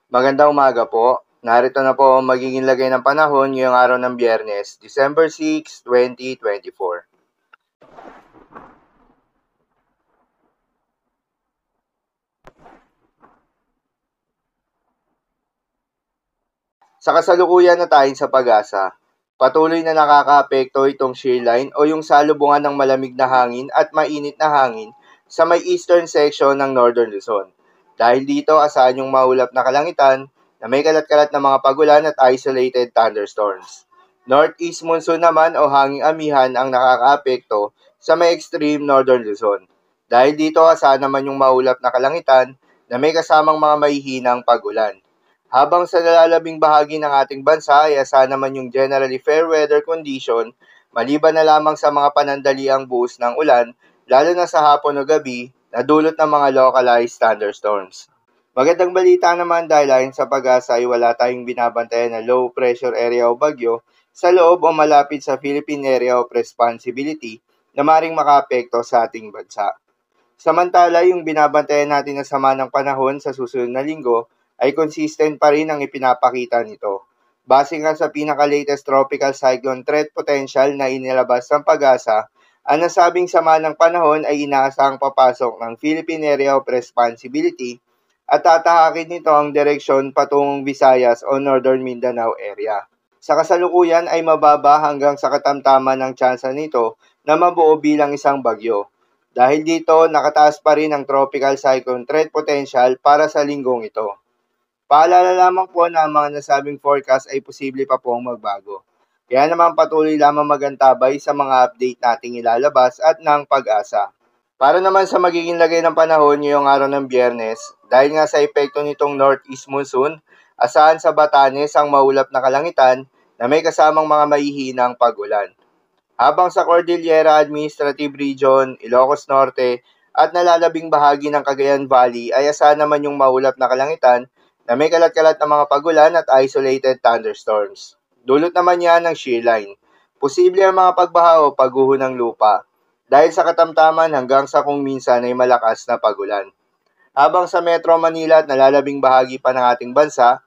Magandang umaga po. Narito na po ang magiging lagay ng panahon ngayong araw ng Biyernes, December 6, 2024. Sa kasalukuyan na tayo sa pag-asa, patuloy na nakakaapekto itong shear line o yung salubungan ng malamig na hangin at mainit na hangin sa may eastern section ng Northern Luzon. Dahil dito, asahan yung maulap na kalangitan na may kalat-kalat na mga pagulan at isolated thunderstorms. Northeast monsoon naman o hanging amihan ang nakakaapekto sa may extreme Northern Luzon. Dahil dito, asahan naman yung maulap na kalangitan na may kasamang mga mahihinang pagulan. Habang sa nalalabing bahagi ng ating bansa ay asahan naman yung generally fair weather condition maliban na lamang sa mga panandaliang buhos ng ulan, lalo na sa hapon o gabi na dulot ng mga localized thunderstorms. Magandang balita naman dahil ayon sa pag-asa ay wala tayong binabantayan na low pressure area o bagyo sa loob o malapit sa Philippine Area of Responsibility na maring makaapekto sa ating bansa. Samantala, yung binabantayan natin na sama ng panahon sa susunod na linggo ay consistent pa rin ang ipinapakita nito. Base nga sa pinaka-latest tropical cyclone threat potential na inilabas ng pag-asa, ang nasabing sama ng panahon ay inaasahang papasok ng Philippine Area of Responsibility at tatahakin nito ang direksyon patungong Visayas o Northern Mindanao area. Sa kasalukuyan ay mababa hanggang sa katamtaman ng tsansa nito na mabuo bilang isang bagyo. Dahil dito, nakataas pa rin ang tropical cyclone threat potential para sa linggong ito. Paalala lamang po na ang mga nasabing forecast ay posible pa pong magbago. Kaya naman patuloy lamang magantabay sa mga update nating ilalabas at ng pag-asa. Para naman sa magiging lagay ng panahon ngayong araw ng Biyernes, dahil nga sa epekto nitong northeast monsoon, asahan sa Batanes ang maulap na kalangitan na may kasamang mga mahihinang pagulan. Habang sa Cordillera Administrative Region, Ilocos Norte at nalalabing bahagi ng Cagayan Valley ay asahan naman yung maulap na kalangitan na may kalat-kalat na mga pagulan at isolated thunderstorms. Dulot naman yan ng shear line. Posible ang mga pagbaha o pagguho ng lupa dahil sa katamtaman hanggang sa kung minsan ay malakas na pagulan. Habang sa Metro Manila at nalalabing bahagi pa ng ating bansa,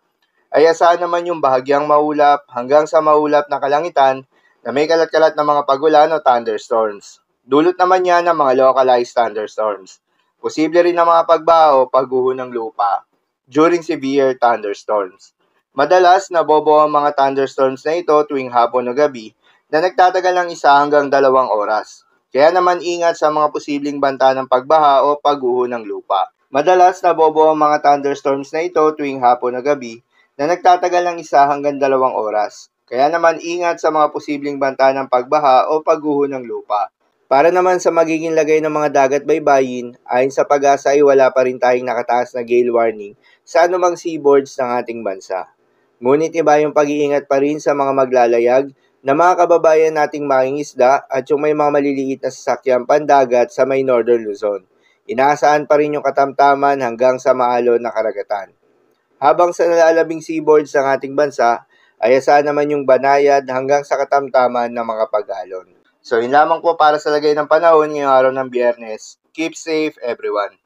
ay asahan naman yung bahagyang maulap hanggang sa maulap na kalangitan na may kalat-kalat na mga pagulan o thunderstorms. Dulot naman yan ng mga localized thunderstorms. Posible rin ang mga pagbaha o pagguho ng lupa during severe thunderstorms. Madalas, nabobo ang mga thunderstorms na ito tuwing hapon o gabi na nagtatagal ng 1 hanggang 2 oras. Kaya naman ingat sa mga posibleng banta ng pagbaha o pagguho ng lupa. Madalas, nabobo ang mga thunderstorms na ito tuwing hapon o gabi na nagtatagal ng 1 hanggang 2 oras. Kaya naman ingat sa mga posibleng banta ng pagbaha o pagguho ng lupa. Para naman sa magiging lagay ng mga dagat baybayin, ayon sa pag-asa ay wala pa rin tayong nakataas na gale warning sa anumang seaboards ng ating bansa. Ngunit iba yung pag-iingat pa rin sa mga maglalayag na mga kababayan nating mangingisda at yung may mga maliliit na sasakyang pandagat sa may Northern Luzon. Inaasahan pa rin yung katamtaman hanggang sa maalon na karagatan. Habang sa nalalabing seaboards ng ating bansa, ay asahan naman yung banayad hanggang sa katamtaman ng mga pag-alon. So yun lamang po para sa lagay ng panahon ngayong araw ng Biyernes. Keep safe everyone.